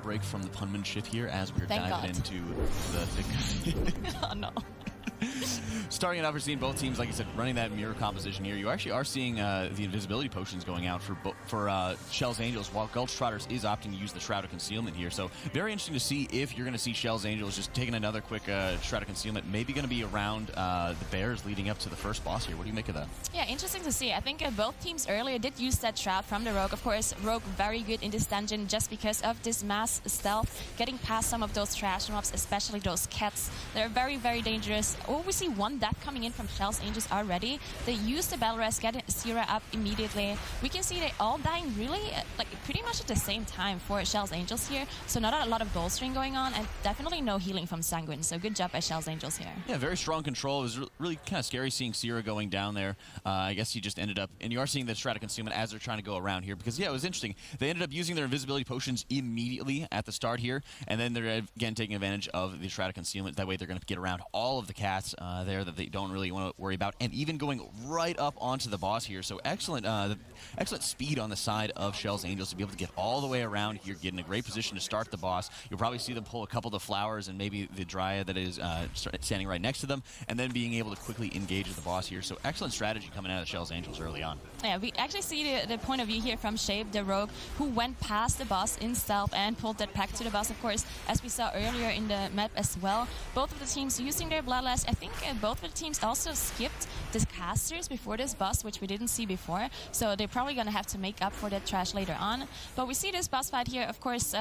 break from the punmanship here as we're Thank diving God. into the thick. Oh no. Starting it off, we're seeing both teams, like I said, running that mirror composition here. You actually are seeing the invisibility potions going out for Kjell's Angels, while Gulch Trotters is opting to use the Shroud of Concealment here. So very interesting to see if you're going to see Kjell's Angels just taking another quick Shroud of Concealment, maybe going to be around the Bears leading up to the first boss here. What do you make of that? Yeah, interesting to see. I think both teams earlier did use that Shroud from the Rogue. Of course, Rogue very good in this dungeon just because of this mass stealth, getting past some of those trash mobs, especially those cats. They're very, very dangerous. Oh, we see one death coming in from Kjell's Angels already. They use the Battle Rest, get Zira up immediately. We can see they all dying really, like, pretty much at the same time for Kjell's Angels here. So not a lot of bolstering going on, and definitely no healing from Sanguine. So good job by Kjell's Angels here. Yeah, very strong control. It was really kind of scary seeing Zira going down there. I guess he just ended up, and you are seeing the Shroud of Concealment as they're trying to go around here, because yeah, it was interesting. They ended up using their invisibility potions immediately at the start here, and then they're again taking advantage of the Shroud of Concealment. That way they're going to get around all of the cats there that they don't really want to worry about, and even going right up onto the boss here. So excellent excellent speed on the side of Kjell's Angels to be able to get all the way around here, get in a great position to start the boss. You'll probably see them pull a couple of the flowers and maybe the Dryad that is standing right next to them, and then being able to quickly engage with the boss here. So excellent strategy coming out of Kjell's Angels early on. Yeah, we actually see the point of view here from Shape, the Rogue, who went past the boss in stealth and pulled that pack to the boss, of course, as we saw earlier in the map as well. Both of the teams using their Bloodlust. I think both of the teams also skipped the casters before this boss, which we didn't see before, so they're probably going to have to make up for that trash later on. But we see this boss fight here, of course.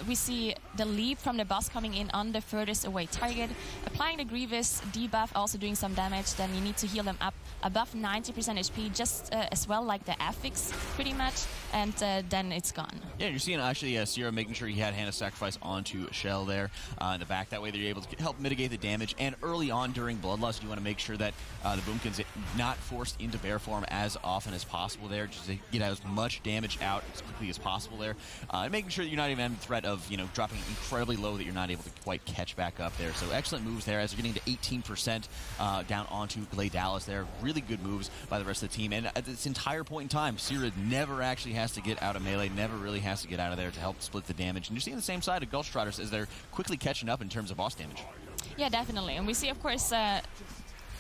We see the leap from the boss coming in on the furthest away target, applying the Grievous debuff, also doing some damage. Then you need to heal them up above 90% HP, just as well like the affix, pretty much, and then it's gone. Yeah, you're seeing actually Zira making sure he had Hand of Sacrifice onto Kjell there in the back. That way they're able to help mitigate the damage. And early on during Bloodlust, you want to make sure that the Boomkin's not forced into bear form as often as possible there, just to get as much damage out as quickly as possible there, and making sure that you're not even having the threat of, you know, dropping incredibly low that you're not able to quite catch back up there. So excellent moves there as they're getting to 18% down onto Glade Dallas there. Really good moves by the rest of the team. And at this entire point in time, Zira never actually has to get out of melee, never really has to get out of there to help split the damage. And you're seeing the same side of Gulch Trotters as they're quickly catching up in terms of boss damage. Yeah, definitely. And we see, of course,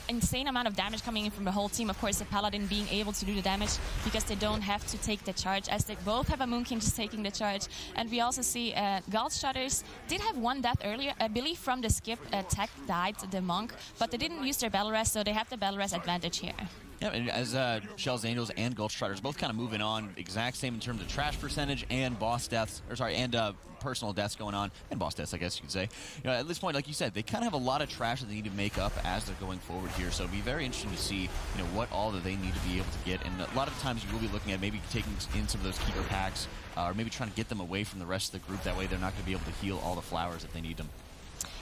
insane amount of damage coming in from the whole team. Of course, the Paladin being able to do the damage because they don't have to take the charge, as they both have a Moonking just taking the charge. And we also see Gulch Trotters did have one death earlier, I believe from the skip attack died the monk, but they didn't use their Battle Rest, so they have the Battle Rest advantage here. Yeah, and as Kjell's Angels and Gulch Trotters both kind of moving on, exact same in terms of trash percentage and boss deaths, or sorry, and personal deaths going on, and boss deaths, I guess you could say. You know, at this point, like you said, they kind of have a lot of trash that they need to make up as they're going forward here. So it'll be very interesting to see, you know, what all that they need to be able to get. And a lot of times you will be looking at maybe taking in some of those keeper packs, or maybe trying to get them away from the rest of the group. That way they're not going to be able to heal all the flowers if they need them.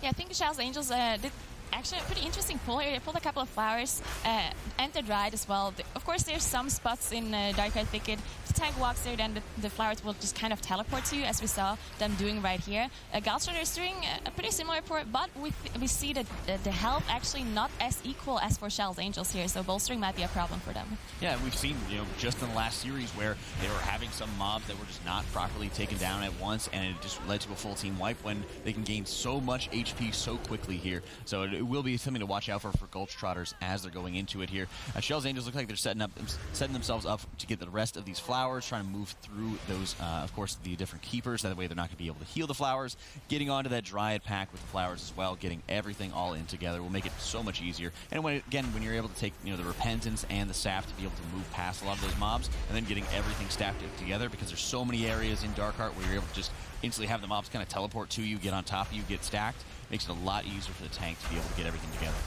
Yeah, I think Kjell's Angels did actually a pretty interesting pull here. They pulled a couple of flowers and the Dryad as well. Of course, there's some spots in Darkrai Thicket. If the tank walks there, then the flowers will just kind of teleport to you, as we saw them doing right here. Gulch Trotters is doing a pretty similar port, but we see that the health actually not as equal as for Kjell's Angels here, so bolstering might be a problem for them. Yeah, we've seen, you know, just in the last series where they were having some mobs that were just not properly taken down at once, and it just led to a full team wipe when they can gain so much HP so quickly here. So it will be something to watch out for Gulch Trotters as they're going into it here. Kjell's Angels look like they're setting themselves up to get the rest of these flowers, trying to move through those, of course, the different keepers. That way they're not going to be able to heal the flowers. Getting onto that Dryad pack with the flowers as well, getting everything all in together will make it so much easier. And when you're able to take, you know, the Repentance and the Sap to be able to move past a lot of those mobs, and then getting everything stacked together, because there's so many areas in Darkheart where you're able to just instantly have the mobs kind of teleport to you, get on top of you, get stacked, makes it a lot easier for the tank to be able to get everything together.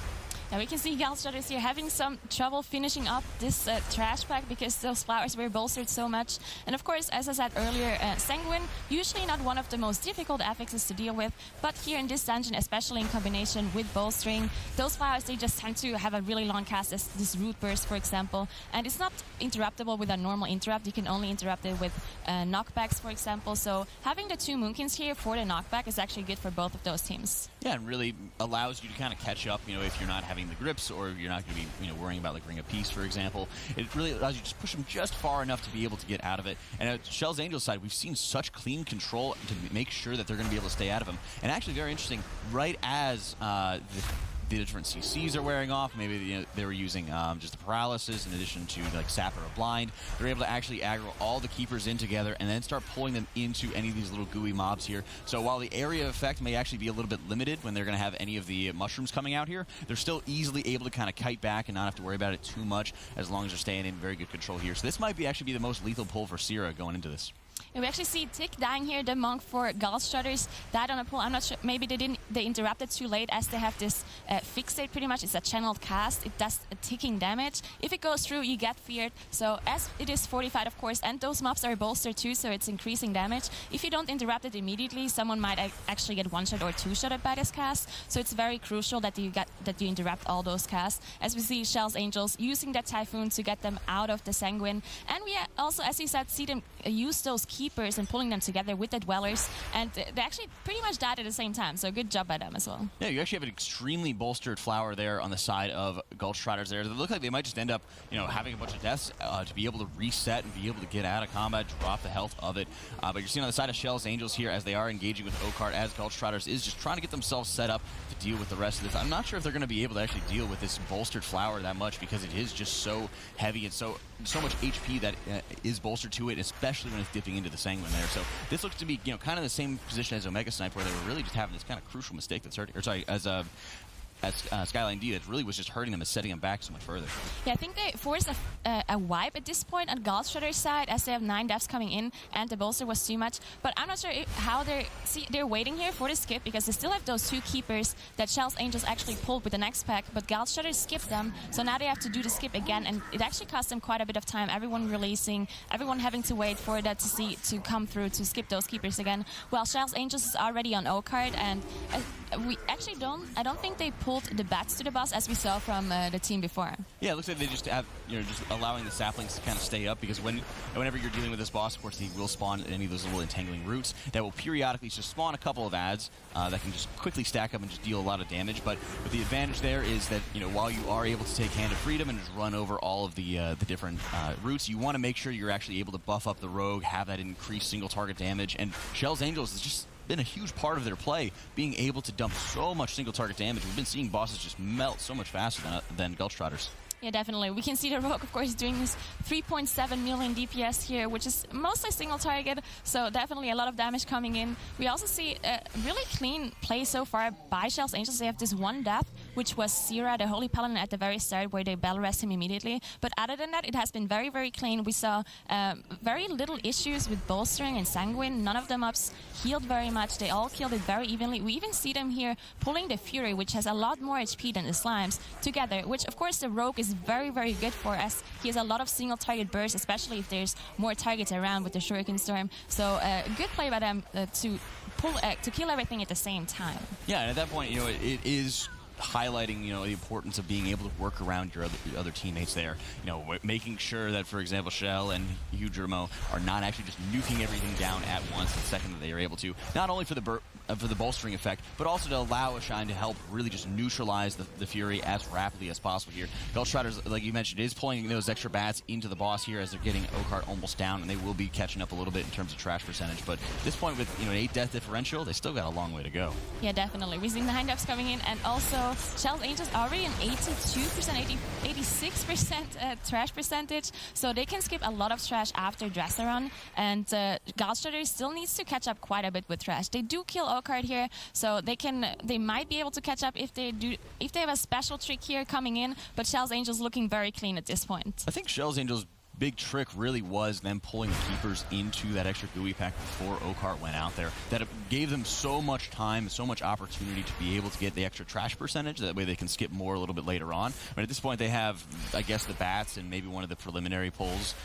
Now we can see Gulch Trotters here having some trouble finishing up this trash pack because those flowers were bolstered so much. And of course, as I said earlier, Sanguine, usually not one of the most difficult affixes to deal with, but here in this dungeon, especially in combination with bolstering, those flowers, they just tend to have a really long cast, as this Root Burst, for example. And it's not interruptible with a normal interrupt. You can only interrupt it with knockbacks, for example. So having the two Moonkins here for the knockback is actually good for both of those teams. Yeah, and really allows you to kind of catch up, if you're not having the grips or you're not going to be, worrying about like Ring of Peace, for example. It really allows you to just push them just far enough to be able to get out of it. And at Kjell's Angels side, we've seen such clean control to make sure that they're going to be able to stay out of him. And actually very interesting, right as the different CCs are wearing off. Maybe they were using just the paralysis in addition to like sap or a blind. They're able to actually aggro all the keepers in together and then start pulling them into any of these little gooey mobs here. So while the area effect may actually be a little bit limited when they're going to have any of the mushrooms coming out here, they're still easily able to kind of kite back and not have to worry about it too much as long as they're staying in very good control here. So this might actually be the most lethal pull for Sierra going into this. And we actually see Tick dying here, the monk for Gulch Trotters, died on a pull. I'm not sure, maybe they interrupted too late as they have this fixate pretty much. It's a channeled cast. It does a ticking damage. If it goes through, you get feared. So as it is fortified, of course, and those mobs are bolstered too, so it's increasing damage. If you don't interrupt it immediately, someone might actually get one-shot or two-shotted by this cast. So it's very crucial that you interrupt all those casts. As we see Kjell's Angels using that Typhoon to get them out of the Sanguine. And we also, as you said, see them use those keepers and pulling them together with the Dwellers, and they actually pretty much died at the same time, so good job by them as well. Yeah, you actually have an extremely bolstered flower there on the side of Gulch Trotters there. They look like they might just end up, having a bunch of deaths to be able to reset and be able to get out of combat, drop the health of it. But you're seeing on the side of Kjell's Angels here as they are engaging with Okart, as Gulch Trotters is just trying to get themselves set up to deal with the rest of this. I'm not sure if they're going to be able to actually deal with this bolstered flower that much because it is just so heavy and so much HP that is bolstered to it, especially when it's dipping into the Sanguine there. So this looks to be, kind of the same position as Omega Snipe, where they were really just having this kind of crucial mistake that's hurting, or sorry, as Skyline D, that really was just hurting them and setting them back so much further. Yeah, I think they forced a wipe at this point on Gulch Trotters' side as they have 9 deaths coming in and the bolster was too much. But I'm not sure how they're waiting here for the skip because they still have those 2 keepers that Kjell's Angels actually pulled with the next pack, but Gulch Trotters skipped them, so now they have to do the skip again, and it actually cost them quite a bit of time. Everyone releasing, everyone having to wait for that to come through to skip those keepers again. Well, Kjell's Angels is already on O-card, and we actually I don't think they pulled the bats to the boss as we saw from the team before. Yeah, it looks like they just have, just allowing the saplings to kind of stay up, because whenever you're dealing with this boss, of course, he will spawn any of those little entangling roots that will periodically just spawn a couple of ads that can just quickly stack up and just deal a lot of damage. But the advantage there is that, while you are able to take Hand of Freedom and just run over all of the different roots, you want to make sure you're actually able to buff up the rogue, have that increased single target damage, and Kjell's Angels is just been a huge part of their play, being able to dump so much single target damage. We've been seeing bosses just melt so much faster than Gulch Trotters. Yeah, definitely. We can see the Rogue, of course, doing his 3.7 million DPS here, which is mostly single target, so definitely a lot of damage coming in. We also see a really clean play so far by Kjell's Angels. They have this one death, which was Sierra, the Holy Paladin, at the very start, where they battle rest him immediately. But other than that, it has been very, very clean. We saw very little issues with bolstering and Sanguine. None of the mobs healed very much. They all killed it very evenly. We even see them here pulling the Fury, which has a lot more HP than the Slimes, together, which, of course, the Rogue is very, very good for, as he has a lot of single target bursts, especially if there's more targets around with the Shuriken Storm. So good play by them to kill everything at the same time. Yeah, and at that point, it is highlighting, the importance of being able to work around your other teammates there. Making sure that, for example, Kjell and Hujurmo are not actually just nuking everything down at once the second that they are able to. Not only for the bolstering effect, but also to allow Ashine to help really just neutralize the Fury as rapidly as possible here. Gulch Trotters, like you mentioned, is pulling those extra bats into the boss here as they're getting Okart almost down, and they will be catching up a little bit in terms of trash percentage. But at this point, with an 8 death differential, they still got a long way to go. Yeah, definitely. We've seen the 9 deaths coming in, and also Kjell's Angels already an 82%, 86% trash percentage, so they can skip a lot of trash after Dresseron, and Gulch Trotters still needs to catch up quite a bit with trash. They do kill Okart here, so they might be able to catch up if they have a special trick here coming in, but Kjell's Angels looking very clean at this point. I think Kjell's Angels' big trick really was them pulling the keepers into that extra GUI pack before Okart went out there. That it gave them so much time, so much opportunity to be able to get the extra trash percentage. That way they can skip more a little bit later on. But at this point they have, I guess, the bats and maybe one of the preliminary pulls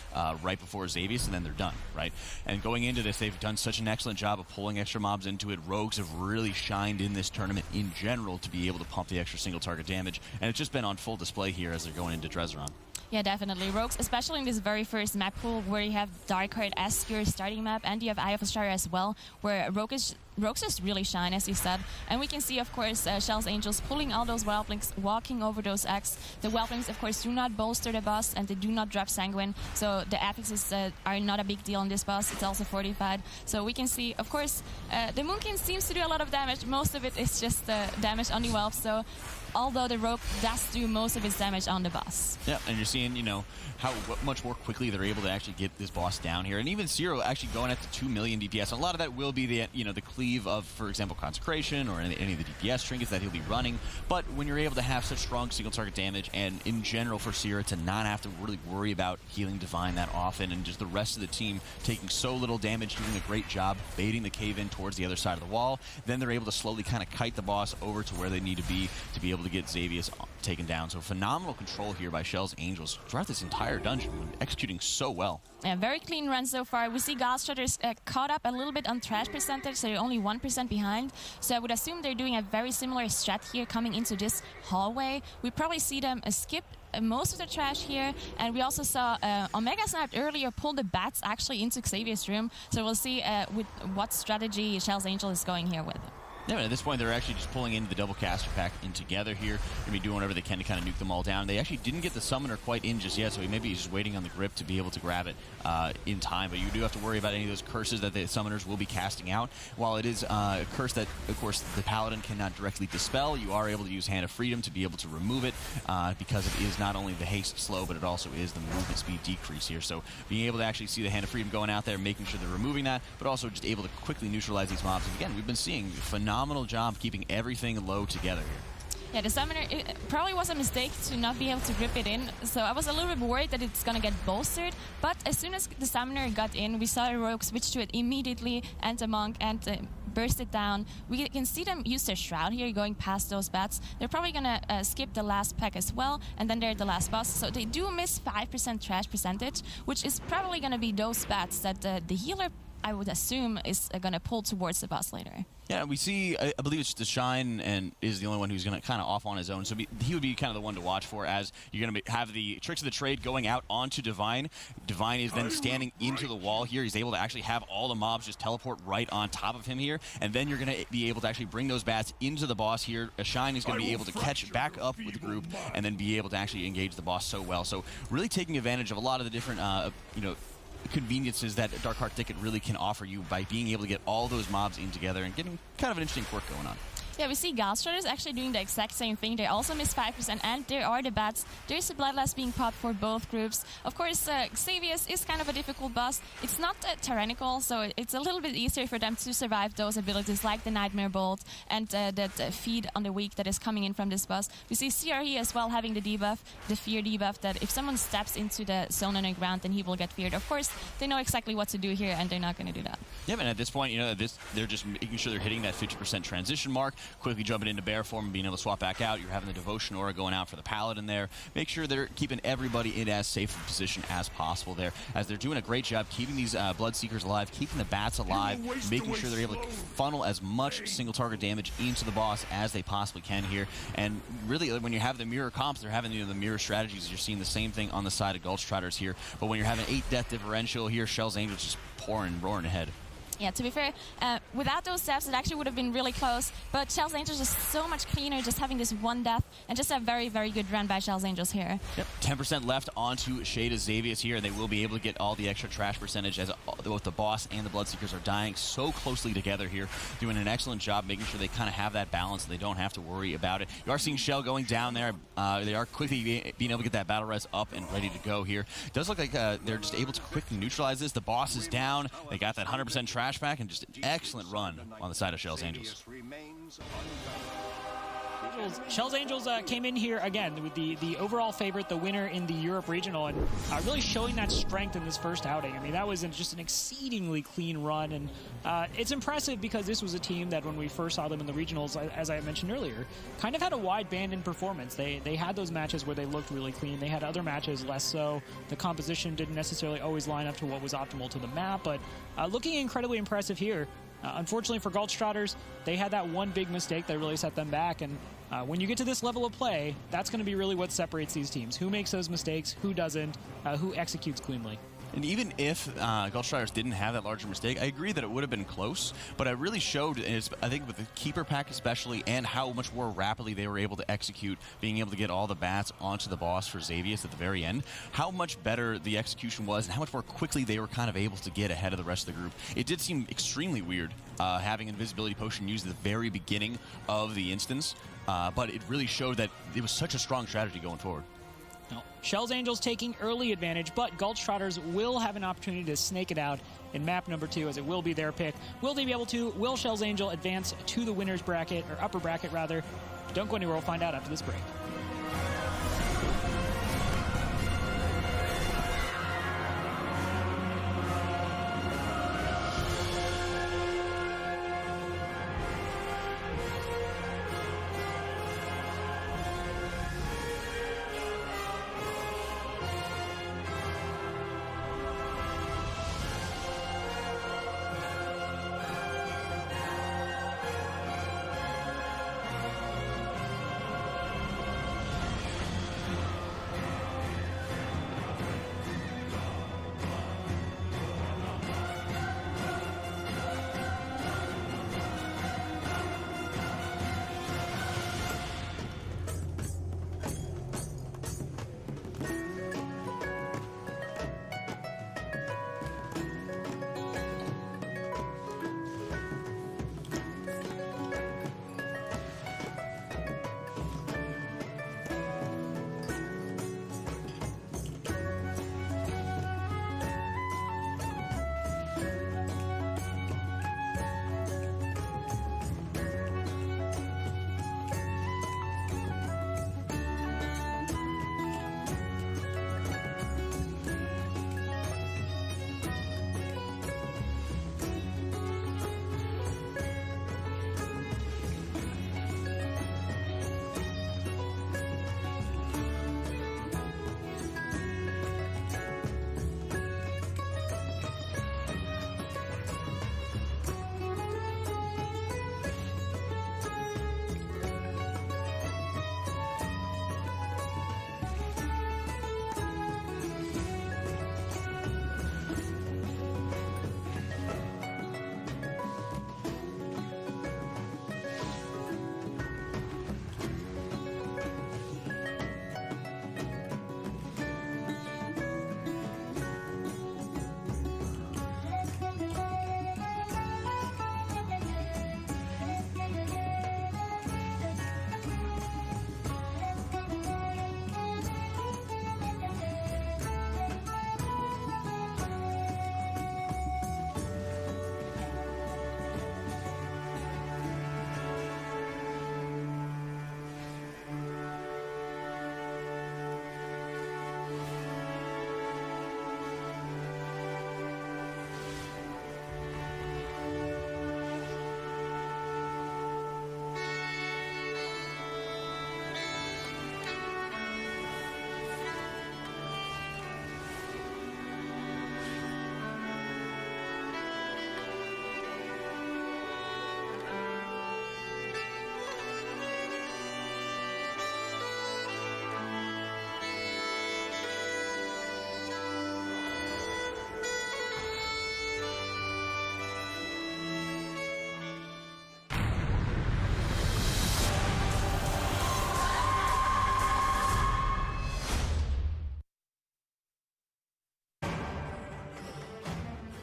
right before Xavius, and then they're done, right? And going into this, they've done such an excellent job of pulling extra mobs into it. Rogues have really shined in this tournament in general to be able to pump the extra single target damage. And it's just been on full display here as they're going into Dresseron. Yeah, definitely. Rogues, especially in this very first map pool where you have Darkheart as your starting map and you have Eye of Ashara as well, where Rogues just really shine, as you said. And we can see, of course, Kjell's Angels pulling all those Whelplings, walking over those X. The Whelplings, of course, do not bolster the boss and they do not drop Sanguine. So the affixes are not a big deal on this boss. It's also fortified. So we can see, of course, the Moonkin seems to do a lot of damage. Most of it is just damage on the Whelp. So although the Rogue does do most of its damage on the boss. Yeah, and you're seeing, you know, how much more quickly they're able to actually get this boss down here. And even Zero actually going at the 2 million DPS. And a lot of that will be the, you know, the cleave of, for example, Consecration or any of the DPS trinkets that he'll be running. But when you're able to have such strong single target damage and in general for Sierra to not have to really worry about healing Divine that often and just the rest of the team taking so little damage, doing a great job baiting the cave in towards the other side of the wall, then they're able to slowly kind of kite the boss over to where they need to be able to get Xavius taken down. So phenomenal control here by Kjell's Angels throughout this entire dungeon, executing so well. Yeah, very clean run so far. We see Gulch Trotters caught up a little bit on trash percentage, so they're only 1% behind. So I would assume they're doing a very similar strat here coming into this hallway. We probably see them skip most of the trash here, and we also saw Omega Sniped earlier pull the bats actually into Xavier's room. So we'll see with what strategy Kjell's Angel is going here with. Yeah, but at this point, they're actually just pulling in the double caster pack in together here. They're going to be doing whatever they can to kind of nuke them all down. They actually didn't get the summoner quite in just yet, so maybe he's just waiting on the grip to be able to grab it in time. But you do have to worry about any of those curses that the summoners will be casting out. While it is a curse that, of course, the Paladin cannot directly dispel, you are able to use Hand of Freedom to be able to remove it because it is not only the haste slow, but it also is the movement speed decrease here. So being able to actually see the Hand of Freedom going out there, making sure they're removing that, but also just able to quickly neutralize these mobs. And again, we've been seeing a phenomenal job keeping everything low together here. Yeah, the summoner, it probably was a mistake to not be able to grip it in, so I was a little bit worried that it's gonna get bolstered, but as soon as the summoner got in, we saw a Rogue switch to it immediately, and a Monk, and burst it down. We can see them use their Shroud here, going past those bats. They're probably gonna skip the last pack as well, and then they're the last boss, so they do miss 5% trash percentage, which is probably gonna be those bats that the healer, I would assume, is gonna pull towards the boss later. Yeah, we see, I believe it's the Shine and is the only one who's going to kind of off on his own. So he would be kind of the one to watch for as you're going to have the Tricks of the Trade going out onto Divine. Divine is then standing into the wall here. He's able to actually have all the mobs just teleport right on top of him here. And then you're going to be able to actually bring those bats into the boss here. A Shine is going to be able to catch back up with the group and then be able to actually engage the boss so well. So really taking advantage of a lot of the different, you know, conveniences that Darkheart Thicket really can offer you by being able to get all those mobs in together and getting kind of an interesting quirk going on. Yeah, we see Gulch Trotters actually doing the exact same thing. They also miss 5%, and there are the bats. There's a Bloodlust being popped for both groups. Of course, Xavius is kind of a difficult boss. It's not tyrannical, so it's a little bit easier for them to survive those abilities like the Nightmare Bolt and that feed on the weak that is coming in from this boss. We see CRE as well having the debuff, the fear debuff, that if someone steps into the zone underground, then he will get feared. Of course, they know exactly what to do here, and they're not going to do that. Yeah, and at this point, you know, they're just making sure they're hitting that 50% transition mark, quickly jumping into bear form and being able to swap back out. You're having the Devotion Aura going out for the Paladin there. Make sure they're keeping everybody in as safe a position as possible there, as they're doing a great job keeping these Bloodseekers alive, keeping the bats alive, making sure they're able to funnel as much single target damage into the boss as they possibly can here. And really, when you have the mirror comps, they're having, you know, the mirror strategies. You're seeing the same thing on the side of Gulch Trotters here. But when you're having 8 death differential here, Kjell's Angels just roaring ahead. Yeah, to be fair, without those deaths, it actually would have been really close. But Kjell's Angels is so much cleaner, just having this one death, and just a very, very good run by Kjell's Angels here. Yep, 10% left onto Shade of Xavius here, and they will be able to get all the extra trash percentage as both the boss and the Bloodseekers are dying so closely together here, doing an excellent job making sure they kind of have that balance and they don't have to worry about it. You are seeing Kjell going down there. They are quickly being able to get that battle res up and ready to go here. It does look like they're just able to quickly neutralize this. The boss is down. They got that 100% trash back, and just an excellent run on the side of Kjell's Angels. Kjell's Angels came in here again with the overall favorite, the winner in the Europe Regional, and really showing that strength in this first outing. I mean, that was just an exceedingly clean run, and it's impressive because this was a team that when we first saw them in the regionals, as I mentioned earlier, kind of had a wide band in performance. They had those matches where they looked really clean. They had other matches less so. The composition didn't necessarily always line up to what was optimal to the map, but looking incredibly impressive here. Unfortunately for Gulch Trotters, they had that one big mistake that really set them back, and when you get to this level of play, that's going to be really what separates these teams. Who makes those mistakes, who doesn't, who executes cleanly. And even if Gulch Trotters didn't have that larger mistake, I agree that it would have been close, but it really showed, I think with the keeper pack especially, and how much more rapidly they were able to execute, being able to get all the bats onto the boss for Xavius at the very end, how much better the execution was and how much more quickly they were kind of able to get ahead of the rest of the group. It did seem extremely weird having Invisibility Potion used at the very beginning of the instance, but it really showed that it was such a strong strategy going forward. Kjell's Angels taking early advantage, but Gulch Trotters will have an opportunity to snake it out in map number 2, as it will be their pick. Will they be able to? Will Kjell's Angel advance to the winner's bracket, or upper bracket rather? Don't go anywhere, we'll find out after this break.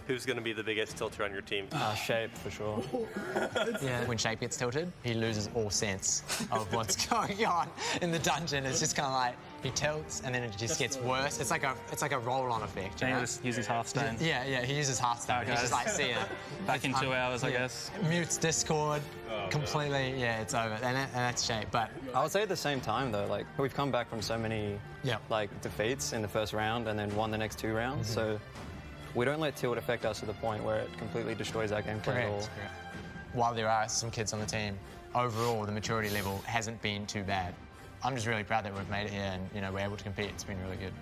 Who's going to be the biggest tilter on your team? Shape, for sure. Yeah, when Shape gets tilted, he loses all sense of what's going on in the dungeon. It's just kind of like he tilts and then it just gets worse. It's like a roll-on effect. You know? He uses Hearthstone. Yeah, he uses Hearthstone. He's just like, see ya. Back in 2 hours, I guess. Mutes Discord completely. Yeah, it's over. And that's Shape. But I would say at the same time, though, like, we've come back from so many like defeats in the first round and then won the next 2 rounds. So we don't let tilt affect us to the point where it completely destroys our gameplay at all. Correct. While there are some kids on the team, overall the maturity level hasn't been too bad. I'm just really proud that we've made it here and we're able to compete. It's been really good.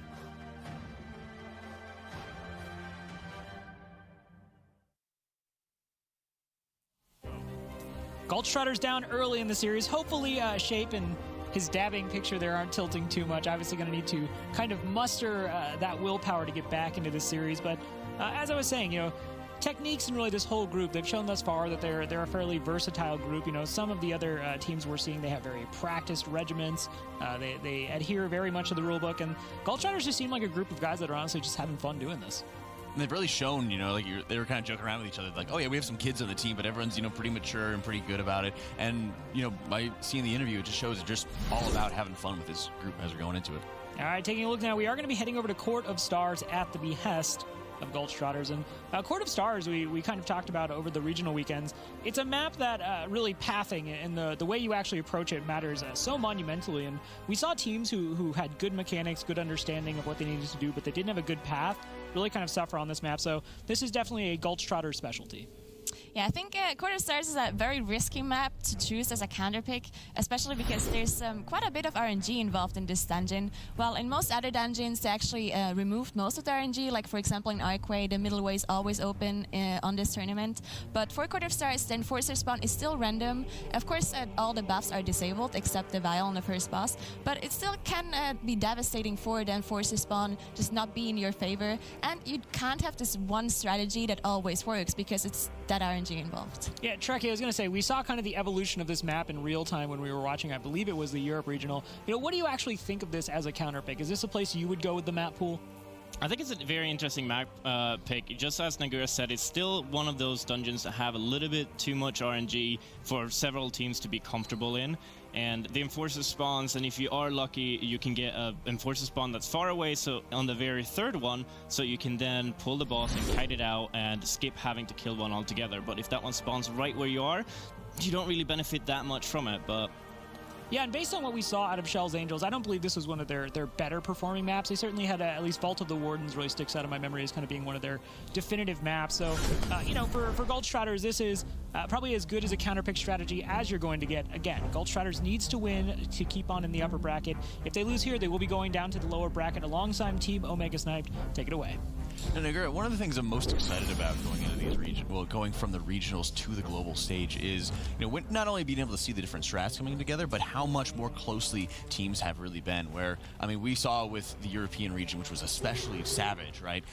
Gulch Trotters down early in the series. Hopefully, Shape and his dabbing picture there aren't tilting too much. Obviously going to need to kind of muster that willpower to get back into this series. But as I was saying, you know, techniques and really this whole group, they've shown thus far that they're a fairly versatile group. You know, some of the other teams we're seeing, they have very practiced regiments. They adhere very much to the rule book. And Gulch Trotters just seem like a group of guys that are honestly just having fun doing this. And they've really shown, you know, like they were kind of joking around with each other, like, oh yeah, we have some kids on the team, but everyone's, you know, pretty mature and pretty good about it. And, you know, by seeing the interview, it just shows it's just all about having fun with this group as we're going into it. All right, taking a look now, we are going to be heading over to Court of Stars at the behest of Gulch Trotters. And Court of Stars, we kind of talked about over the regional weekends. It's a map that really pathing and the way you actually approach it matters so monumentally. And we saw teams who had good mechanics, good understanding of what they needed to do, but they didn't have a good path, really kind of suffer on this map. So this is definitely a Gulch Trotter specialty. Yeah, I think Court of Stars is a very risky map to choose as a counter pick, especially because there's quite a bit of RNG involved in this dungeon. While in most other dungeons, they actually removed most of the RNG, like for example in Arcway, the middle way is always open on this tournament. But for Court of Stars, the Enforcer spawn is still random. Of course, all the buffs are disabled except the Vial on the first boss, but it still can be devastating for the Enforcer spawn, just not be in your favor. And you can't have this one strategy that always works because it's that RNG involved. Yeah, Trekkie, I was going to say, we saw kind of the evolution of this map in real time when we were watching, I believe it was the Europe Regional. You know, what do you actually think of this as a counter pick? Is this a place you would go with the map pool? I think it's a very interesting map pick. Just as Nagura said, it's still one of those dungeons that have a little bit too much RNG for several teams to be comfortable in. And the Enforcer spawns, and if you are lucky, you can get an Enforcer spawn that's far away, so on the very third one, so you can then pull the boss and kite it out and skip having to kill one altogether. But if that one spawns right where you are, you don't really benefit that much from it. But yeah, and based on what we saw out of Kjell's Angels, I don't believe this was one of their better performing maps. They certainly had at least Vault of the Wardens really sticks out of my memory as kind of being one of their definitive maps. So, you know, for Gulch Trotters, this is probably as good as a counterpick strategy as you're going to get. Again, Gulch Trotters needs to win to keep on in the upper bracket. If they lose here, they will be going down to the lower bracket alongside Team Omega Sniped. Take it away. And Nagura, one of the things I'm most excited about going into these going from the regionals to the global stage is, you know, not only being able to see the different strats coming together, but how much more closely teams have really been. Where, I mean, we saw with the European region, which was especially savage, right?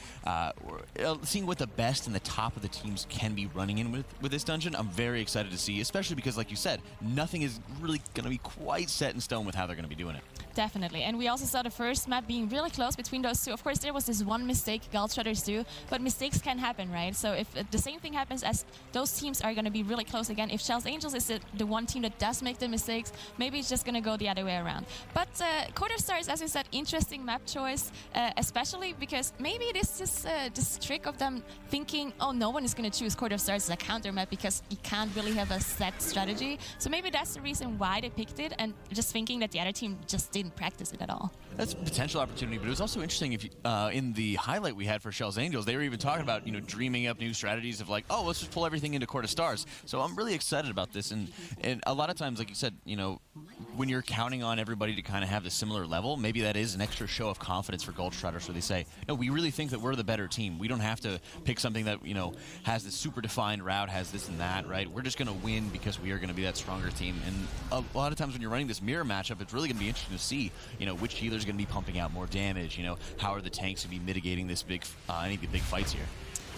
Seeing what the best and the top of the teams can be running in with this dungeon, I'm very excited to see, especially because, like you said, nothing is really going to be quite set in stone with how they're going to be doing it. Definitely, and we also saw the first map being really close between those two. Of course, there was this one mistake Gulch Trotters do, but mistakes can happen, right? So if the same thing happens as those teams are going to be really close again, if Kjell's Angels is the one team that does make the mistakes, maybe it's just going to go the other way around. But Court of Stars, as I said, interesting map choice, especially because maybe this is this trick of them thinking, oh, no one is going to choose Court of Stars as a counter map because you can't really have a set strategy. So maybe that's the reason why they picked it, and just thinking that the other team just didn't practice it at all. That's a potential opportunity, but it was also interesting if in the highlight we had for Kjell's Angels, they were even talking about, you know, dreaming up new strategies of like, oh, let's just pull everything into Court of Stars. So I'm really excited about this, and a lot of times, like you said, you know, when you're counting on everybody to kind of have the similar level, maybe that is an extra show of confidence for Gulch Trotters, where they say, no, we really think that we're the better team. We don't have to pick something that, you know, has this super defined route, has this and that, right? We're just going to win because we are going to be that stronger team. And a lot of times when you're running this mirror matchup, it's really going to be interesting to see, you know, which healer's going to be pumping out more damage, you know, how are the tanks going to be mitigating this any of the big fights here.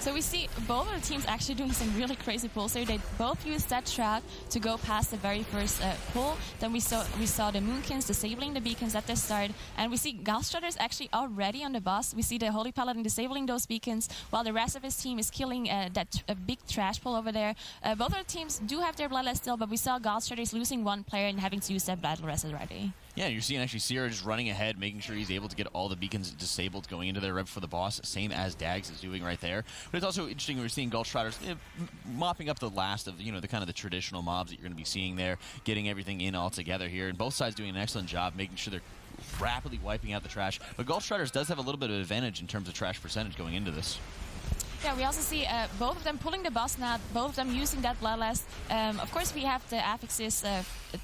So we see both of the teams actually doing some really crazy pulls here. They both used that trap to go past the very first pull. Then we saw the Moonkins disabling the beacons at the start, and we see Gulch Trotters actually already on the boss. We see the Holy Paladin disabling those beacons, while the rest of his team is killing that big trash pull over there. Both of the teams do have their Bloodlust still, but we saw Gulch Trotters losing one player and having to use that Battle Rest already. Yeah, you're seeing actually Sierra just running ahead, making sure he's able to get all the beacons disabled going into their rev for the boss, same as Dags is doing right there. But it's also interesting we're seeing Gulch Trotters mopping up the last of, you know, the kind of the traditional mobs that you're going to be seeing there, getting everything in all together here, and both sides doing an excellent job making sure they're rapidly wiping out the trash. But Gulch Trotters does have a little bit of advantage in terms of trash percentage going into this. Yeah, we also see both of them pulling the boss now, both of them using that Bloodlust. Of course, we have the affixes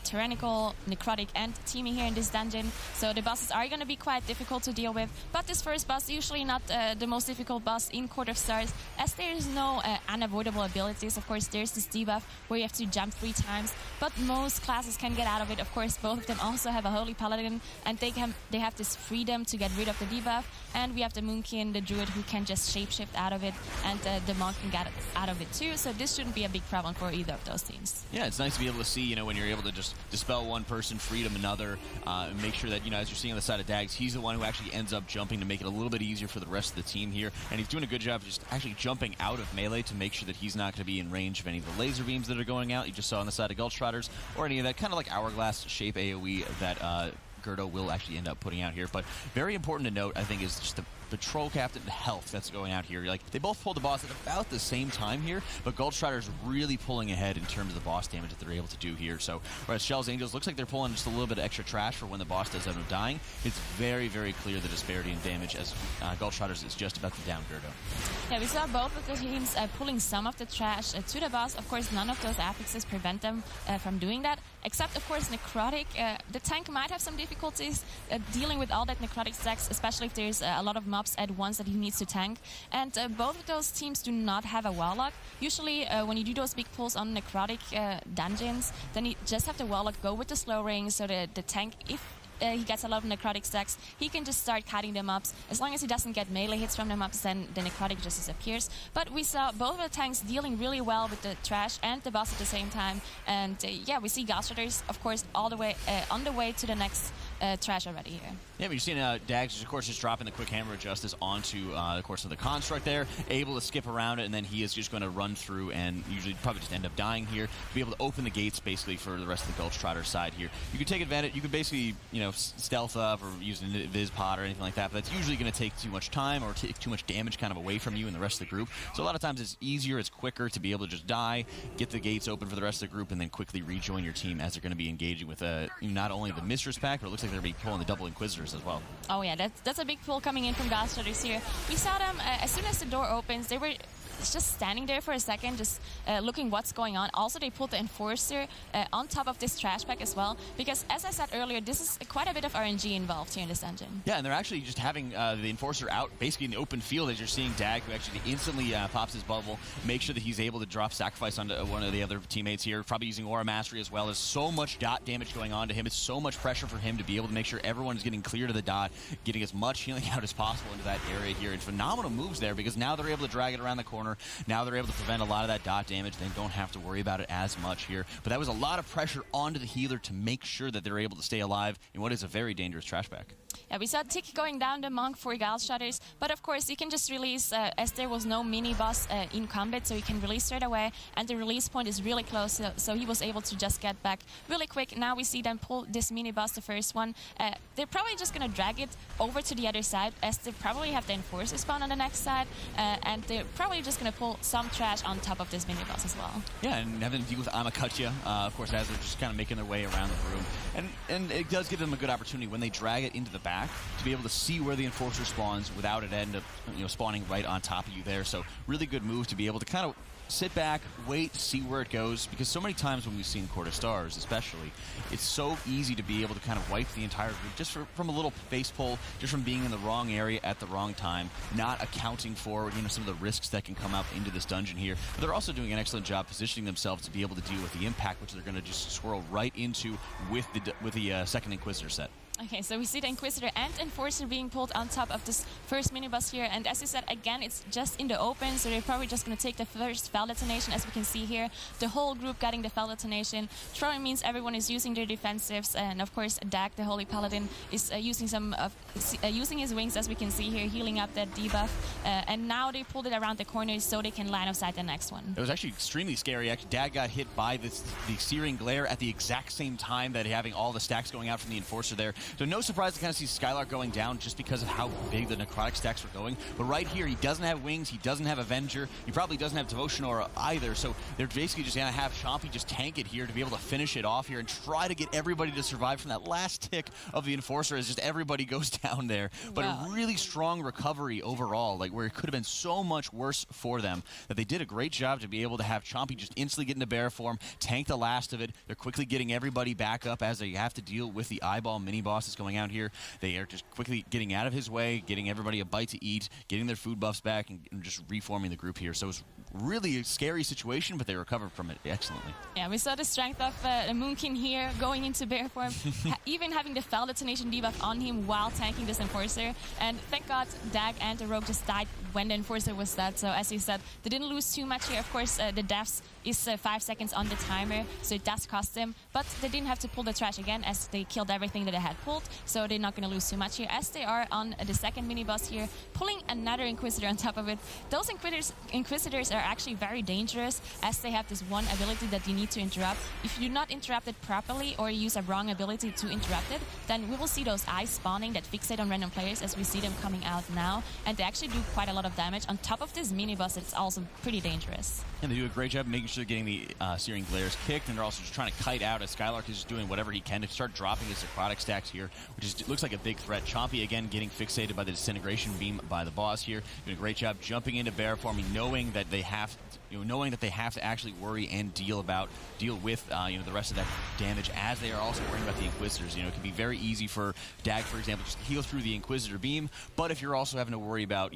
Tyrannical, Necrotic, and Teeming here in this dungeon, so the bosses are going to be quite difficult to deal with. But this first boss, usually not the most difficult boss in Court of Stars, as there is no unavoidable abilities. Of course, there's this debuff where you have to jump 3 times, but most classes can get out of it. Of course, both of them also have a Holy Paladin, and they have this freedom to get rid of the debuff. And we have the Moonkin, the Druid, who can just shapeshift out of it, and the Monk can get out of it too. So this shouldn't be a big problem for either of those teams. Yeah, it's nice to be able to see, you know, when you're able to just dispel one person, freedom another, and make sure that, you know, as you're seeing on the side of Dags, he's the one who actually ends up jumping to make it a little bit easier for the rest of the team here. And he's doing a good job of just actually jumping out of melee to make sure that he's not going to be in range of any of the laser beams that are going out. You just saw on the side of Gulch Trotters, or any of that kind of like hourglass shape AoE that Gerdo will actually end up putting out here. But very important to note, I think, is just the Troll Captain health that's going out here. Like, they both pulled the boss at about the same time here, but Gulch Trotters really pulling ahead in terms of the boss damage that they're able to do here. So, whereas Kjell's Angels looks like they're pulling just a little bit of extra trash for when the boss does end up dying, it's very, very clear the disparity in damage as Gulch Trotters is just about to down Gerdo. Yeah, we saw both of the teams pulling some of the trash to the boss. Of course, none of those affixes prevent them from doing that, except, of course, Necrotic. The tank might have some difficulties dealing with all that Necrotic stacks, especially if there's a lot of mobs at once that he needs to tank. And both of those teams do not have a Warlock. Usually, when you do those big pulls on Necrotic dungeons, then you just have the Warlock go with the slow ring, so the tank, if he gets a lot of Necrotic stacks, he can just start cutting them up. As long as he doesn't get melee hits from them ups, then the Necrotic just disappears. But we saw both of the tanks dealing really well with the trash and the boss at the same time. And yeah, we see Gulch Trotters, of course, all the way on the way to the next trash already here. Yeah, but you're seeing Dags, of course, just dropping the quick Hammer of Justice onto the course of the construct there, able to skip around it, and then he is just going to run through and usually probably just end up dying here to be able to open the gates basically for the rest of the Gulch Trotter side here. You could take advantage, you could basically, you know, stealth up or use an Invis pod or anything like that, but that's usually going to take too much time or take too much damage kind of away from you and the rest of the group. So a lot of times it's easier, it's quicker to be able to just die, get the gates open for the rest of the group, and then quickly rejoin your team as they're going to be engaging with not only the Mistress pack, but it looks like they're going to be pulling the double Inquisitors as well. Oh yeah, that's a big pull coming in from Gulch Trotters here. We saw them as soon as the door opens, they were just standing there for a second, just looking what's going on. Also, they pulled the Enforcer on top of this trash pack as well, because as I said earlier, this is quite a bit of RNG involved here in this dungeon. Yeah, and they're actually just having the Enforcer out basically in the open field as you're seeing Dag, who actually instantly pops his bubble, make sure that he's able to drop Sacrifice onto one of the other teammates here, probably using Aura Mastery as well. There's so much dot damage going on to him. It's so much pressure for him to be able to make sure everyone is getting clear to the dot, getting as much healing out as possible into that area here. And phenomenal moves there, because now they're able to drag it around the corner. Now they're able to prevent a lot of that dot damage. They don't have to worry about it as much here. But that was a lot of pressure onto the healer to make sure that they're able to stay alive in what is a very dangerous trash pack. Yeah, we saw Tick going down the Monk for Gulch Trotters, but of course you can just release, as there was no mini-boss in combat, so you can release straight away, and the release point is really close, so he was able to just get back really quick. Now we see them pull this mini-boss, the first one. They're probably just going to drag it over to the other side, as they probably have the Enforcer spawn on the next side, and they're probably just going to pull some trash on top of this mini-boss as well. Yeah, and having to deal with Amakutya, of course, as they're just kind of making their way around the room. And it does give them a good opportunity when they drag it into the back to be able to see where the Enforcer spawns without it end up, you know, spawning right on top of you there. So really good move to be able to kind of sit back, wait, see where it goes, because so many times when we've seen Court of Stars especially, it's so easy to be able to kind of wipe the entire group just from a little face pull, just from being in the wrong area at the wrong time, not accounting for, you know, some of the risks that can come up into this dungeon here. But they're also doing an excellent job positioning themselves to be able to deal with the impact, which they're going to just swirl right into with the second Inquisitor set. Okay, so we see the Inquisitor and Enforcer being pulled on top of this first mini-boss here, and as you said, again, it's just in the open, so they're probably just going to take the first Fel Detonation, as we can see here. The whole group getting the Fel Detonation. Throwing means everyone is using their defensives, and of course, Dag, the Holy Paladin, is using using his wings, as we can see here, healing up that debuff, and now they pulled it around the corner so they can line of sight the next one. It was actually extremely scary. Actually, Dag got hit by the Searing Glare at the exact same time that having all the stacks going out from the Enforcer there. So no surprise to kind of see Skylark going down just because of how big the necrotic stacks were going. But right here, he doesn't have wings, he doesn't have Avenger, he probably doesn't have Devotion Aura either. So they're basically just going to have Chompy just tank it here to be able to finish it off here and try to get everybody to survive from that last tick of the Enforcer as just everybody goes down there. But a really strong recovery overall, like where it could have been so much worse for them, that they did a great job to be able to have Chompy just instantly get into bear form, tank the last of it. They're quickly getting everybody back up as they have to deal with the eyeball mini boss that's going out here. They are just quickly getting out of his way, getting everybody a bite to eat, getting their food buffs back, and just reforming the group here. So it's really a scary situation, but they recovered from it excellently. Yeah, we saw the strength of Moonkin here going into bear form, even having the Fell Detonation debuff on him while tanking this Enforcer. And thank God Dag and the Rogue just died when the Enforcer was dead. So as you said, they didn't lose too much here. Of course, the deaths is 5 seconds on the timer, so it does cost them. But they didn't have to pull the trash again as they killed everything that they had pulled. So they're not going to lose too much here as they are on the second mini boss here, pulling another Inquisitor on top of it. Those Inquisitors are actually very dangerous as they have this one ability that you need to interrupt. If you do not interrupt it properly or use a wrong ability to interrupt it, then we will see those eyes spawning that fixate on random players as we see them coming out now. And they actually do quite a lot of damage. On top of this mini boss, it's also pretty dangerous. And they do a great job making sure they're getting the Searing Glares kicked, and they're also just trying to kite out as Skylark is just doing whatever he can to start dropping his necrotic stacks here, which is, looks like a big threat. Chompy again getting fixated by the Disintegration Beam by the boss here, doing a great job jumping into bear form, knowing that they have to actually worry and deal with the rest of that damage, as they are also worrying about the Inquisitors. It can be very easy for Dag, for example, just to heal through the Inquisitor beam, but if you're also having to worry about,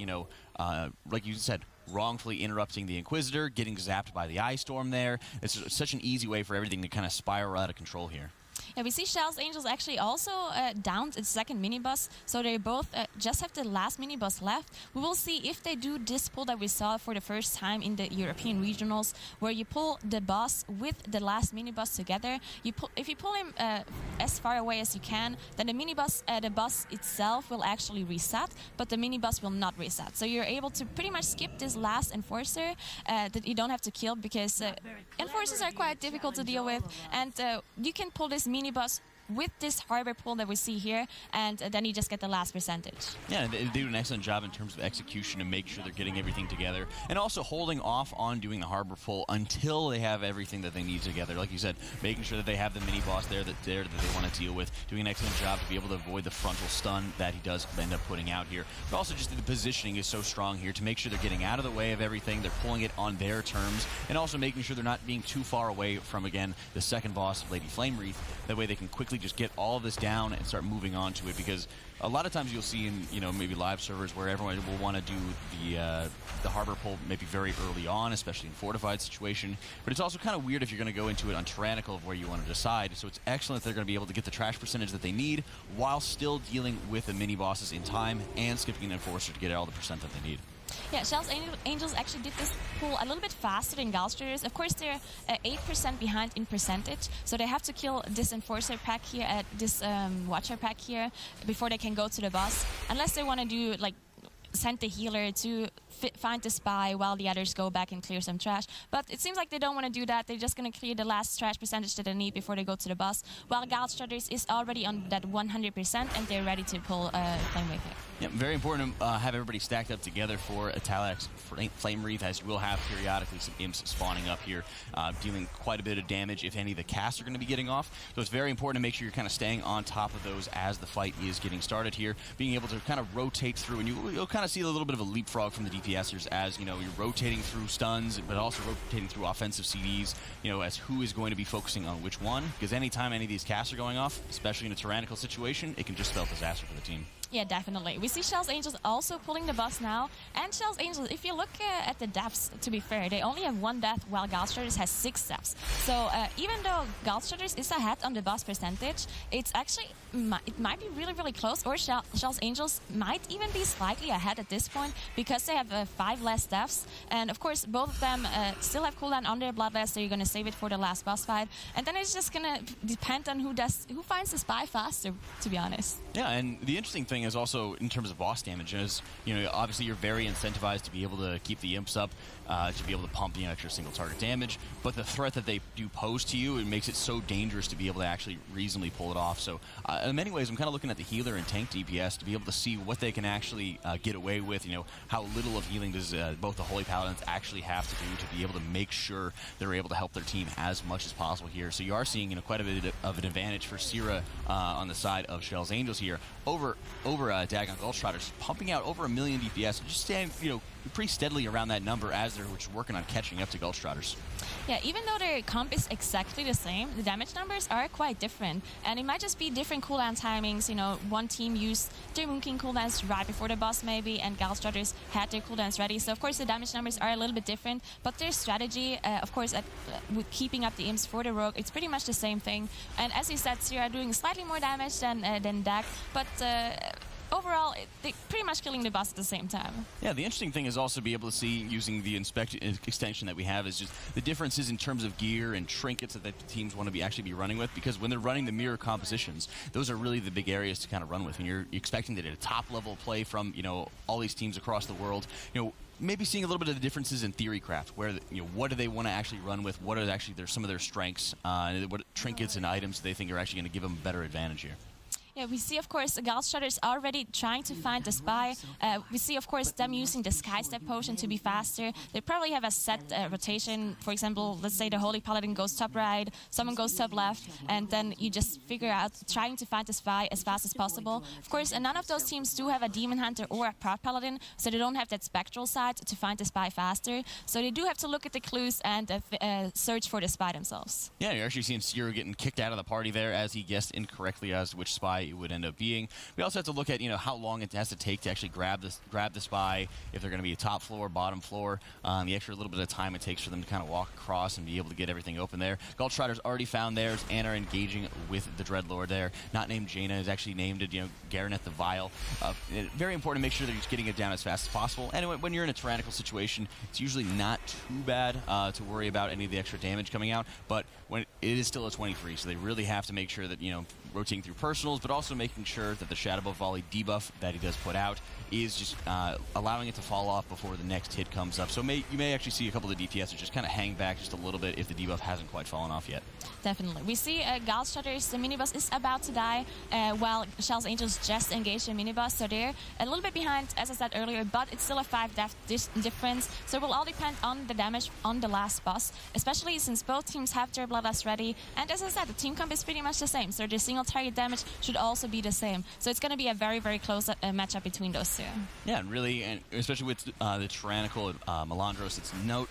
like you said, wrongfully interrupting the Inquisitor, getting zapped by the Ice Storm there, it's such an easy way for everything to kind of spiral out of control here. Yeah, we see Kjell's Angels actually also downed its second mini-boss, so they both just have the last mini-boss left. We will see if they do this pull that we saw for the first time in the European regionals, where you pull the boss with the last mini-boss together. If you pull him as far away as you can, then the boss itself will actually reset, but the mini-boss will not reset. So you're able to pretty much skip this last Enforcer that you don't have to kill, because Enforcers are quite difficult to deal with, and you can pull this mini-boss with this harbor pull that we see here, and then you just get the last percentage. Yeah, they do an excellent job in terms of execution and make sure they're getting everything together, and also holding off on doing the harbor pull until they have everything that they need together. Like you said, making sure that they have the mini boss there that they want to deal with, doing an excellent job to be able to avoid the frontal stun that he does end up putting out here. But also just the positioning is so strong here to make sure they're getting out of the way of everything, they're pulling it on their terms, and also making sure they're not being too far away from, again, the second boss, Lady Flame Wreath. That way they can quickly just get all of this down and start moving on to it, because a lot of times you'll see in maybe live servers where everyone will want to do the harbor pull maybe very early on, especially in fortified situation. But it's also kind of weird if you're going to go into it on tyrannical of where you want to decide. So it's excellent they're going to be able to get the trash percentage that they need while still dealing with the mini bosses in time and skipping an Enforcer to get all the percent that they need. Yeah, Kjell's Angels actually did this pull a little bit faster than Gulch Trotters. Of course, they're 8% behind in percentage, so they have to kill this Enforcer pack here, this Watcher pack here, before they can go to the boss. Unless they want to do, like, send the healer to find the spy while the others go back and clear some trash. But it seems like they don't want to do that. They're just going to clear the last trash percentage that they need before they go to the boss, while Gulch Trotters is already on that 100% and they're ready to pull Flame Wreath here. Yep, very important to have everybody stacked up together for Talak's Flame Wreath, as you will have periodically some imps spawning up here, dealing quite a bit of damage if any of the casts are going to be getting off. So it's very important to make sure you're kind of staying on top of those as the fight is getting started here, being able to kind of rotate through, and you'll kind of see a little bit of a leapfrog from the DPSers as, you're rotating through stuns, but also rotating through offensive CDs, as who is going to be focusing on which one, because anytime any of these casts are going off, especially in a tyrannical situation, it can just spell disaster for the team. Yeah, definitely. We see Kjell's Angels also pulling the boss now. And Kjell's Angels, if you look at the deaths, to be fair, they only have 1 death, while Gulch Trotters has 6 deaths. So even though Gulch Trotters is ahead on the boss percentage, it's actually, it might be really, really close, or Kjell's Angels might even be slightly ahead at this point, because they have 5 less deaths. And of course, both of them still have cooldown on their Bloodlust, so you're going to save it for the last boss fight. And then it's just going to depend on who finds the spy faster, to be honest. Yeah, and the interesting thing thing is also in terms of boss damage is, obviously you're very incentivized to be able to keep the imps up, to be able to pump extra single target damage, but the threat that they do pose to you, it makes it so dangerous to be able to actually reasonably pull it off. So in many ways, I'm kind of looking at the healer and tank DPS to be able to see what they can actually get away with, how little of healing does both the Holy Paladins actually have to do to be able to make sure they're able to help their team as much as possible here. So you are seeing quite a bit of an advantage for Sierra on the side of Kjell's Angels here over Dag on Gulch Trotters, pumping out over 1 million DPS, just staying pretty steadily around that number as they're working on catching up to Gulch Trotters. Yeah, even though their comp is exactly the same, the damage numbers are quite different. And it might just be different cooldown timings. One team used their Moon King cooldowns right before the boss maybe, and Gulch Trotters had their cooldowns ready. So of course the damage numbers are a little bit different, but their strategy, of course, with keeping up the imps for the rogue, it's pretty much the same thing. And as you said, Sierra doing slightly more damage than Dag, but overall, they're pretty much killing the boss at the same time. Yeah, the interesting thing is also be able to see, using the extension that we have, is just the differences in terms of gear and trinkets that the teams want to actually be running with, because when they're running the mirror compositions, those are really the big areas to kind of run with. And you're expecting that at a top-level play from, all these teams across the world, maybe seeing a little bit of the differences in theory craft, where what do they want to actually run with, what are actually some of their strengths, what trinkets and items they think are actually going to give them a better advantage here. Yeah, we see, of course, Gulch Trotters already trying to find the spy. We see, of course, them using the Sky Step potion to be faster. They probably have a set rotation. For example, let's say the Holy Paladin goes top right, someone goes top left, and then you just figure out trying to find the spy as fast as possible. Of course, none of those teams do have a Demon Hunter or a Prot Paladin, so they don't have that spectral side to find the spy faster. So they do have to look at the clues and search for the spy themselves. Yeah, you're actually seeing Sierra getting kicked out of the party there as he guessed incorrectly as to which spy it would end up being. We also have to look at how long it has to take to actually grab the spy, if they're going to be a top floor, bottom floor, the extra little bit of time it takes for them to kind of walk across and be able to get everything open there. Gulch Trotters already found theirs and are engaging with the Dreadlord there. Not named Jaina, is actually named it, Garaneth the Vile. Very important to make sure that you're getting it down as fast as possible. And when you're in a tyrannical situation, it's usually not too bad to worry about any of the extra damage coming out, but when it is still a 23, so they really have to make sure that, rotating through personals, but also making sure that the Shadow Bow Volley debuff that he does put out is just allowing it to fall off before the next hit comes up. So you may actually see a couple of the DPS just kind of hang back just a little bit if the debuff hasn't quite fallen off yet. Definitely. We see Gulch Trotters, the miniboss is about to die, while Kjell's Angels just engaged the miniboss, so they're a little bit behind, as I said earlier, but it's still a 5 death difference, so it will all depend on the damage on the last boss, especially since both teams have their Bloodlust ready, and as I said, the team comp is pretty much the same, so their single target damage should also be the same. So it's going to be a very, very close matchup between those two. Yeah, and really, and especially with the tyrannical Melandros,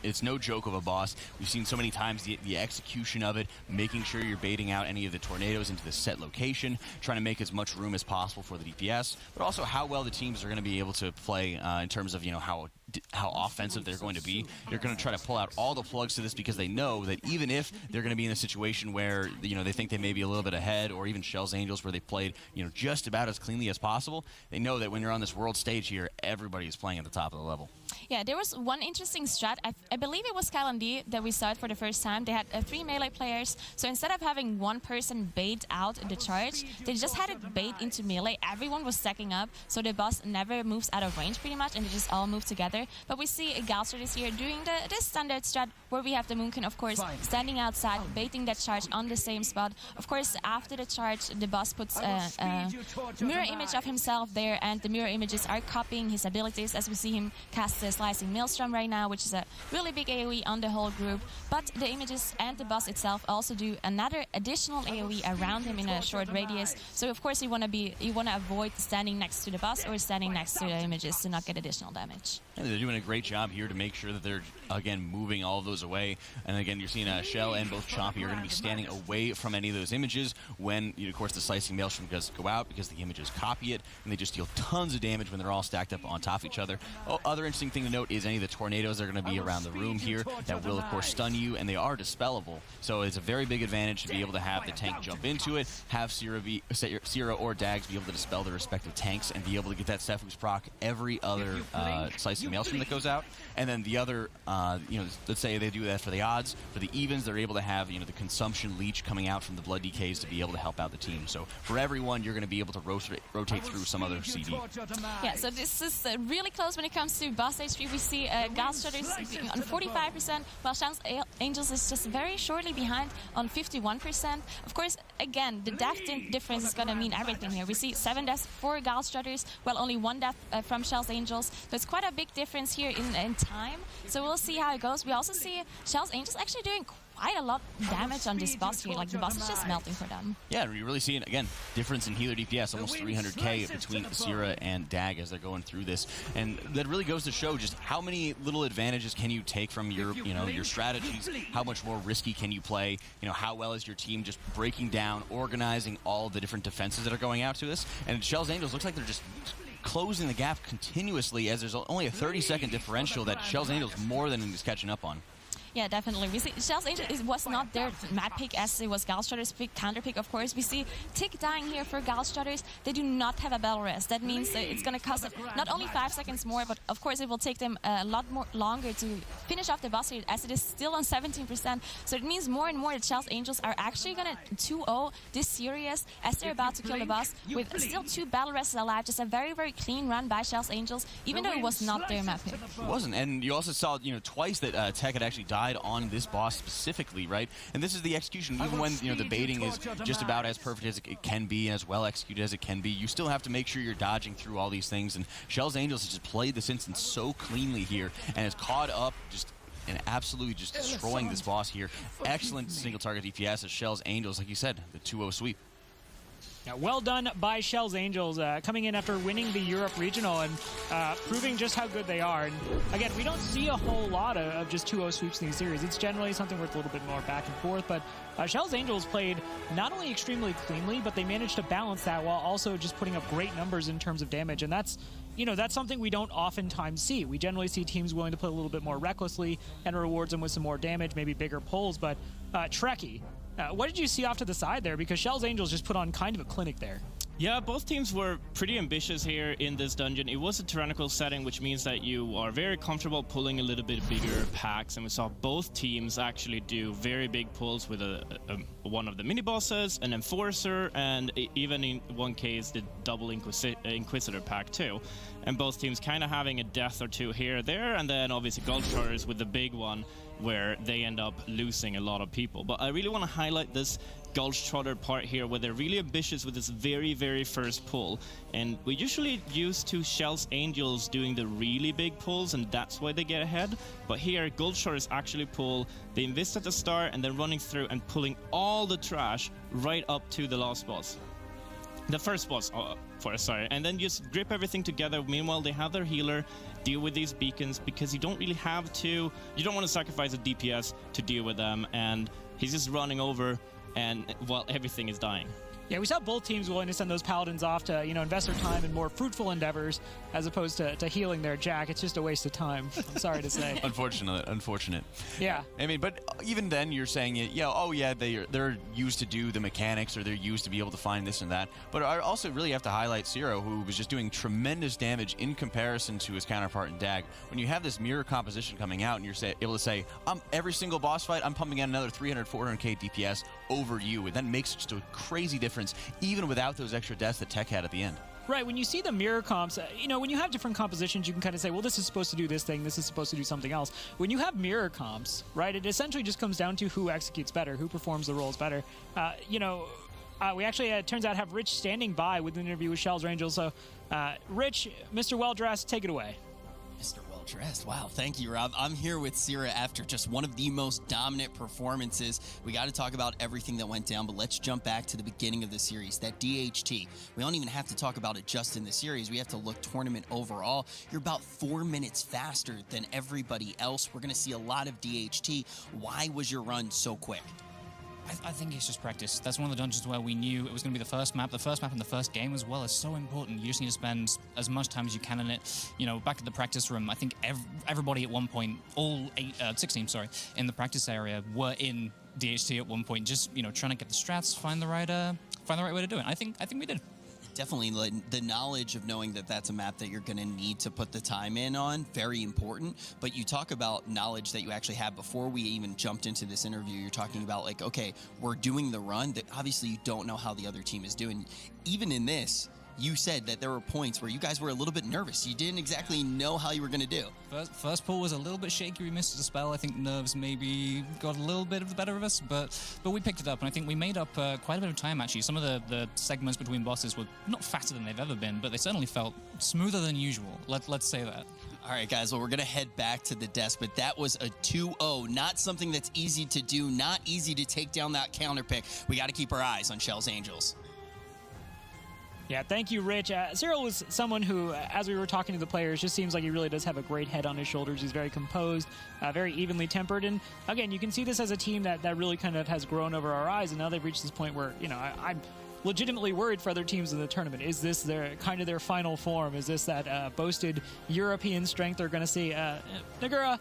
it's no joke of a boss. We've seen so many times the execution of it, making sure you're baiting out any of the tornadoes into the set location, trying to make as much room as possible for the DPS, but also how well the teams are going to be able to play in terms of how offensive they're going to be. They're going to try to pull out all the plugs to this because they know that even if they're going to be in a situation where they think they may be a little bit ahead, or even Kjell's Angels where they played just about as cleanly as possible, they know that when you're on this world stage here, everybody is playing at the top of the level. Yeah, there was one interesting strat. I believe it was Kjell and D that we saw it for the first time. They had 3 melee players, so instead of having one person bait out the charge, they just had it bait into melee. Everyone was stacking up, so the boss never moves out of range pretty much, and they just all move together. But we see Gulch Trotters here doing this standard strat where we have the Moonkin, of course, standing outside, baiting that charge on the same spot. Of course, after the charge, the boss puts a mirror image of himself there, and the mirror images are copying his abilities, as we see him cast the Slicing Maelstrom right now, which is a really big AoE on the whole group. But the images and the boss itself also do another additional AoE around him in a short radius. So of course you want to avoid standing next to the boss or standing next to the images to not get additional damage. And they're doing a great job here to make sure that they're again moving all of those away. And again, you're seeing Kjell and both Chompy are going to be standing away from any of those images when, of course, the Slicing Maelstrom does go out, because the images copy it and they just deal tons of damage when they're all stacked up on top of each other. Other interesting thing to note is any of the tornadoes that are going to be around the room here that will, of course, stun you, and they are dispellable. So it's a very big advantage to be able to have the tank jump into it, have Sierra or Dags be able to dispel their respective tanks, and be able to get that Sephuz proc every other Slicing Maelstrom that goes out. And then the other, let's say they do that for the odds. For the evens, they're able to have have, you know, the consumption leech coming out from the blood decays to be able to help out the team. So for everyone, you're going to be able to rotate through some other CD. Yeah, so this is really close when it comes to boss stage 3. We see Gulch Trotters on 45%, while Shell's Angels is just very shortly behind on 51%. Of course, again, the death difference is going to mean everything here. We see 7 deaths for Gulch Trotters, while only 1 death from Shell's Angels. So it's quite a big difference here in time. So we'll see how it goes. We also see Shell's Angels actually doing quite a lot of damage on this boss here. Like, the boss is just melting for them. Yeah, you really see it, again, difference in healer DPS, almost 300k between Sierra and Dag as they're going through this. And that really goes to show just how many little advantages can you take from your, you know, your strategies, how much more risky can you play, you know, how well is your team just breaking down, organizing all the different defenses that are going out to this. And Shell's Angels looks like they're just closing the gap continuously, as there's only a 30-second differential that Shell's Angels more than is catching up on. Yeah, definitely. We see Shell's Angels was not their map pick as it was Gulch Trotters' pick, counter pick, of course. We see Tick dying here for Gulch Trotters. They do not have a battle rest. That means it's going to cost them not only 5 seconds more, but of course it will take them a lot more longer to finish off the boss here, as it is still on 17%. So it means more and more that Shell's Angels are actually going to 2-0 this series as they're about to kill the boss with still 2 battle rests alive. Just a very, very clean run by Shell's Angels, even though it was not their map pick. It wasn't, and you also saw, you know, twice that Tech had actually died on this boss specifically, right? And this is the execution. Even when, you know, the baiting is just about as perfect as it can be and as well executed as it can be, you still have to make sure you're dodging through all these things. And Shell's Angels has just played this instance so cleanly here and has caught up just and absolutely just destroying this boss here. Excellent single target DPS as Shell's Angels, like you said, the 2-0 sweep. Yeah, well done by Shell's Angels, coming in after winning the Europe Regional and proving just how good they are. And again, we don't see a whole lot of just 2-0 sweeps in these series. It's generally something worth a little bit more back and forth, but Shell's Angels played not only extremely cleanly, but they managed to balance that while also just putting up great numbers in terms of damage. And that's, you know, that's something we don't oftentimes see. We generally see teams willing to play a little bit more recklessly and rewards them with some more damage, maybe bigger pulls, but Trekkie, what did you see off to the side there? Because Shell's Angels just put on kind of a clinic there. Yeah, both teams were pretty ambitious here in this dungeon. It was a tyrannical setting, which means that you are very comfortable pulling a little bit bigger packs, and we saw both teams actually do very big pulls with one of the mini-bosses, an Enforcer, and even in one case, the double Inquisitor pack too. And both teams kind of having a death or two here or there, and then obviously Gulch Trotters with the big one, where they end up losing a lot of people. But I really want to highlight this Gulch Trotter part here, where they're really ambitious with this very, very first pull. And we usually used to Shell's Angels doing the really big pulls, and that's why they get ahead. But here, Gulch Trotters actually pull the Invist at the start, and then running through and pulling all the trash right up to the last boss. The first boss, and then just grip everything together. Meanwhile, they have their healer deal with these beacons, because you don't really have to, you don't want to sacrifice a DPS to deal with them, and he's just running over, and while everything is dying. Yeah, we saw both teams willing to send those paladins off to, you know, invest their time in more fruitful endeavors as opposed to healing their Jack. It's just a waste of time, I'm sorry to say. Unfortunate. Yeah. I mean, but even then you're saying, yeah, oh yeah, they're used to do the mechanics, or they're used to be able to find this and that. But I also really have to highlight Zero, who was just doing tremendous damage in comparison to his counterpart in Dag. When you have this mirror composition coming out and you're able to say, every single boss fight, I'm pumping out another 300, 400k DPS over you, and that makes just a crazy difference, even without those extra deaths that Tech had at the end. Right, when you see the mirror comps, you know, when you have different compositions, you can kind of say, well, this is supposed to do this thing, this is supposed to do something else. When you have mirror comps, right, it essentially just comes down to who executes better, who performs the roles better. You know, we actually, it turns out, have Rich standing by with an interview with Shell's Angels. So, Rich, Mr. Well-Dressed, take it away. Mr. Well-Dressed. Wow, thank you, Rob. I'm here with Sierra after just one of the most dominant performances. We got to talk about everything that went down, but let's jump back to the beginning of the series, that DHT. We don't even have to talk about it just in the series. We have to look tournament overall. You're about 4 minutes faster than everybody else. We're going to see a lot of DHT. Why was your run so quick? I think it's just practice. That's one of the dungeons where we knew it was going to be the first map. The first map in the first game as well is so important. You just need to spend as much time as you can in it. You know, back at the practice room, I think everybody at one point, all 6 teams, in the practice area were in DHT at one point, just, you know, trying to get the strats, find the right way to do it. I think we did. Definitely, the knowledge of knowing that that's a map that you're going to need to put the time in on, very important. But you talk about knowledge that you actually had before we even jumped into this interview. You're talking about, like, okay, we're doing the run. That obviously, you don't know how the other team is doing. Even in this, you said that there were points where you guys were a little bit nervous. You didn't exactly know how you were going to do. First pull was a little bit shaky. We missed a spell. I think nerves maybe got a little bit of the better of us, but we picked it up, and I think we made up quite a bit of time, actually. Some of the segments between bosses were not faster than they've ever been, but they certainly felt smoother than usual. Let's say that. All right, guys, well, we're going to head back to the desk, but that was a 2-0. Not something that's easy to do, not easy to take down that counter pick. We got to keep our eyes on Kjell's Angels. Yeah, thank you, Rich. Cyril was someone who, as we were talking to the players, just seems like he really does have a great head on his shoulders. He's very composed, very evenly tempered. And again, you can see this as a team that really kind of has grown over our eyes. And now they've reached this point where, I'm legitimately worried for other teams in the tournament. Is this their final form? Is this that boasted European strength they're going to see? Nagura,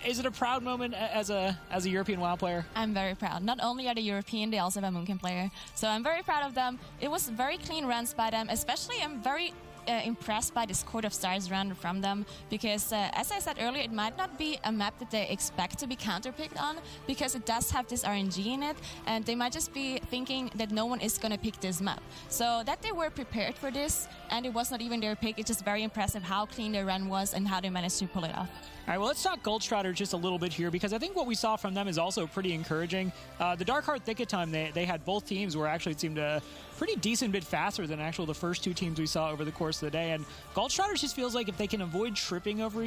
is it a proud moment as a European WoW player? I'm very proud. Not only are they European, they also have a Moonkin player. So I'm very proud of them. It was very clean runs by them. Especially, I'm very impressed by this Court of Stars run from them, because as I said earlier, it might not be a map that they expect to be counterpicked on, because it does have this RNG in it, and they might just be thinking that no one is going to pick this map. So that they were prepared for this, and it was not even their pick. It's just very impressive how clean their run was and how they managed to pull it off. All right, well, let's talk Gulch Trotters just a little bit here, because I think what we saw from them is also pretty encouraging. The Dark Heart Thicket time, they had both teams where actually it seemed a pretty decent bit faster than the first two teams we saw over the course of the day. And Gulch Trotters just feels like if they can avoid tripping over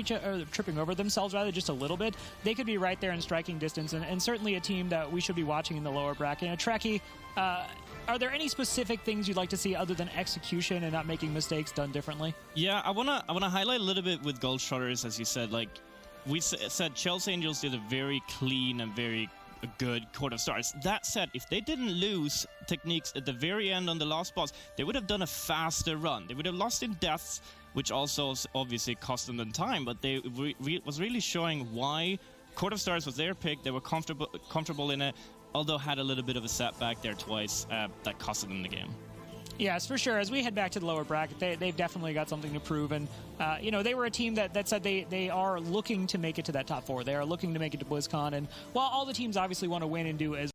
themselves rather just a little bit, they could be right there in striking distance, and certainly a team that we should be watching in the lower bracket. Trekkie, are there any specific things you'd like to see other than execution and not making mistakes done differently? Yeah, I wanna highlight a little bit with Gulch Trotters, as you said. Like we said, Kjell's Angels did a very clean and very good Court of Stars. That said, if they didn't lose techniques at the very end on the last boss, they would have done a faster run. They would have lost in deaths, which also obviously cost them time, but they was really showing why Court of Stars was their pick. They were comfortable in it, although had a little bit of a setback there twice that costed them the game. Yes, for sure. As we head back to the lower bracket, they've definitely got something to prove. And, they were a team that said they are looking to make it to that top four. They are looking to make it to BlizzCon. And while all the teams obviously want to win and do as